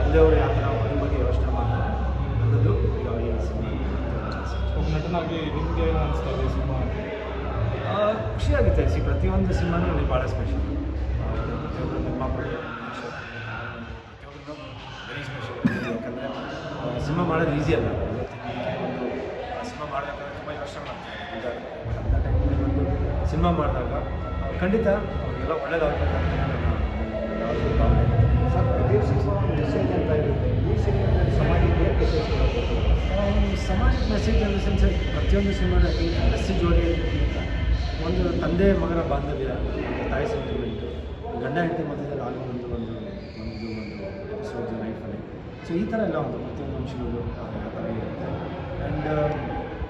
ತಂದೆಯವರು ಯಾವ ಥರ ಅದ್ರ ಬಗ್ಗೆ ಯೋಚನೆ ಮಾಡ್ತಾರೆ ಅನ್ನೋದು ಈ ಸಿನಿಮಾ. ಒಬ್ಬ ನಟನಾಗಿ ನಿಮಗೆ ಏನು ಅನಿಸ್ತಾ ಇದೆ ಸಿನಿಮಾ? ಖುಷಿಯಾಗುತ್ತೆ. ಪ್ರತಿಯೊಂದು ಸಿನಿಮಾನೂ ನನಗೆ ಭಾಳ ಸ್ಪೆಷಲ್. ಪ್ರತಿಯೊಬ್ಬರು ನಿರ್ಮಾಪಕರು ಪ್ರತಿಯೊಬ್ಬರು ವೆರಿ ಸ್ಪೆಷಲ್. ಯಾಕಂದರೆ ಸಿನಿಮಾ ಮಾಡೋದು ಈಸಿ ಅಲ್ಲ. ಒಂದು ಸಿನಿಮಾ ಮಾಡಬೇಕಾದ್ರೆ ತುಂಬ ಯೋಚನೆ ಮಾಡ್ತಾರೆ. ಅಂಥ ಟೈಮಲ್ಲಿ ಒಂದು ಸಿನಿಮಾ ಮಾಡಿದಾಗ ಖಂಡಿತ ಎಲ್ಲ ಒಳ್ಳೇದಾಗಬೇಕಂತ ಯಾವುದು ಭಾವನೆ. ಸರ್, ಪ್ರತಿ ಸಿನಿಮಾ ಒಂದು ಮೆಸೇಜ್ ಅಂತ ಇರುತ್ತೆ. ಈ ಸಿನಿಮಾದಲ್ಲಿ ಸಮಾಜಕ್ಕೆ ಏನು ಮೆಸೇಜ್ ಕೊಡಬೇಕು? ಸಮಾಜಕ್ಕೆ ಮೆಸೇಜ್ ಅನ್ನೋ ಸೆನ್ಸ್ ಪ್ರತಿಯೊಂದು ಸಿನಿಮಾದಲ್ಲಿ ಮೆಸೇಜ್ ಓರಿಯೆಂಟೆಡ್ ಒಂದು ತಂದೆ ಮಗನ ಬಾಂಧವ್ಯ, ತಾಯಿ ಸೆಂಟಿಮೆಂಟು, ಗಂಡ ಹೆಂಡತಿ ಮಧ್ಯದಲ್ಲಿ ಆಗುವಂಥ ಒಂದು ಎಪಿಸೋಡ್ ಲೈಫಲ್ಲಿ. ಸೊ ಈ ಥರ ಎಲ್ಲ ಒಂದು ಪ್ರತಿಯೊಂದು ಅಂಶಗಳು ಆ ಥರ ಇರುತ್ತೆ. ಆ್ಯಂಡ್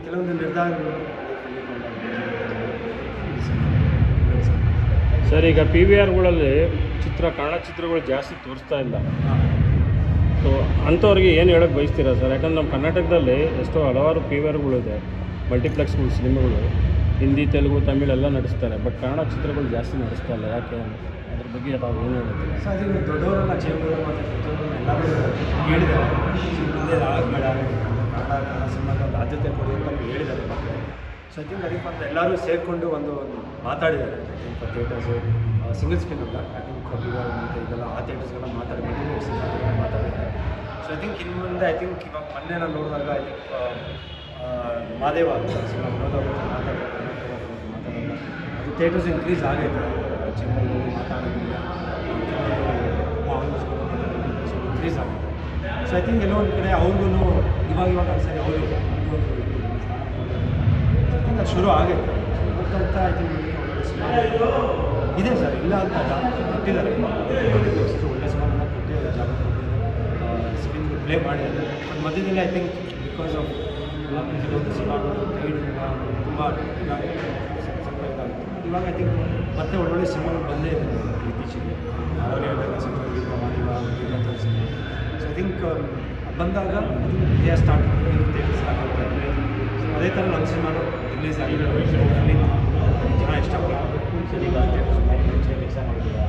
ಕೆಲವೊಂದು ನಿರ್ಧಾರಗಳು ಸರ್, ಈಗ ಪಿ ವಿ ಆರ್ಗಳಲ್ಲಿ ಕನ್ನಡ ಚಿತ್ರಗಳು ಜಾಸ್ತಿ ತೋರಿಸ್ತಾ ಇಲ್ಲ. ಸೊ ಅಂಥವ್ರಿಗೆ ಏನು ಹೇಳೋಕ್ಕೆ ಬಯಸ್ತೀರಾ ಸರ್? ಯಾಕಂದ್ರೆ ನಮ್ಮ ಕರ್ನಾಟಕದಲ್ಲಿ ಎಷ್ಟೋ ಹಲವಾರು ಪಿ ವಿ ಆರ್ಗಳಿದೆ, ಮಲ್ಟಿಪ್ಲೆಕ್ಸ್ಗಳು, ಸಿನಿಮಾಗಳು ಹಿಂದಿ, ತೆಲುಗು, ತಮಿಳು ಎಲ್ಲ ನಡೆಸ್ತಾರೆ. ಬಟ್ ಕನ್ನಡ ಚಿತ್ರಗಳು ಜಾಸ್ತಿ ನಡೆಸ್ತಾ ಇಲ್ಲ. ಯಾಕೆ? ಅದ್ರ ಬಗ್ಗೆ ತಾವು ಏನು ಹೇಳ್ತೀರಾ? ಸೊ ಅದು ದೊಡ್ಡವರೆಲ್ಲ ಚೇಂಬರ್ ಮತ್ತು ಪ್ರತಿಯೊಬ್ಬರನ್ನ ಎಲ್ಲರೂ ಹೇಳಿದ್ದಾರೆ. ಮುಂದೆ ಆಗಬೇಡ, ಕನ್ನಡ ಸಿನಿಮಾಗೆ ಒಂದು ಆದ್ಯತೆ ಕೊಡಿ ಅಂತ ಹೇಳಿದ್ದಾರೆ ಮಕ್ಕಳು. ಸೊ ಐ ಥಿಂಕ್ ಅದಕ್ಕೆ ಮತ್ತು ಎಲ್ಲರೂ ಸೇರಿಕೊಂಡು ಒಂದು ಮಾತಾಡಿದ್ದಾರೆ. I think theatres single screen ಅಲ್ಲ, ಐ ಥಿಂಕ್ ಮತ್ತು ಇದೆಲ್ಲ ಆ ಥಿಯೇಟರ್ಸ್ಗೆಲ್ಲ ಮಾತಾಡಿದ್ದಾರೆ. ಸೊ ಐ ಥಿಂಕ್ ಇನ್ನು ಮುಂದೆ ಐ ಥಿಂಕ್ ಇವಾಗ ಮೊನ್ನೆ ನಾನು ನೋಡಿದಾಗ ಐ ಥಿಂಕ್ ಮಾದೇವ ಸಿನಿಮಾ ಮಾತಾಡೋದು ಅದು ಥಿಯೇಟರ್ಸ್ ಇನ್ಕ್ರೀಸ್ ಆಗೈತೆ. ಚೇಂಬರ್ಗಳು ಮಾತಾಡೋದಿಲ್ಲ, ಇನ್ಕ್ರೀಸ್ ಆಗುತ್ತೆ. ಸೊ ಐ ಥಿಂಕ್ ಎಲ್ಲೋ ಒಂದು ಕಡೆ ಅವ್ರಿಗೂ ಇವಾಗ ಅನ್ಸರಿ ಅವರು ಐ ಥಿಂಕ್ ಅದು ಶುರು ಆಗೈತೆ. ಅಂತ ಐ ಥಿಂಕ್ ಇದೆ ಸರ್, ಇಲ್ಲ ಅಂತ ಕೊಟ್ಟಿದ್ದಾರೆ. ಒಳ್ಳೆ ಸಿನಿಮಾಗಳನ್ನ ಕೊಟ್ಟಿದ್ದಾರೆ, ಜಾಗ ಕೊಟ್ಟಿದ್ದಾರೆ, ಸ್ಕ್ರೀನ್ ಪ್ಲೇ ಮಾಡಿದ್ದಾರೆ. ಬಟ್ ಮಧ್ಯದಲ್ಲಿ ಐ ಥಿಂಕ್ ಬಿಕಾಸ್ ಆಫ್ ಕೆಲವೊಂದು ಸಿನಿಮಾಗಳು ಗೈಡಿಂದ ತುಂಬ ಸ್ವಲ್ಪ ಇದಾಗುತ್ತೆ. ಇವಾಗ ಐ ಥಿಂಕ್ ಮತ್ತೆ ಒಳ್ಳೊಳ್ಳೆ ಸಿನಿಮಾಗಳು ಬಂದೇ ಇದೆ ಇತ್ತೀಚೆಗೆ. ಅವರೇ cinema cinema. So I think ಬಂದಾಗ ಇಂಡಿಯಾ ಸ್ಟಾರ್ಟ್ ಥಿಯೇಟರ್ಸ್ ಆಗುತ್ತೆ. ಅದೇ ಥರ ನಮ್ಮ ಸಿನಿಮಾನು ರಿಲೀಸ್ ಆಗಿದೆ. ಜನ ಇಷ್ಟಪಡೋದು. ಈಗ ಥಿಯೇಟರ್ಸ್ ರಿಲೀಸ್ ಮಾಡಿದ್ದೀರಾ?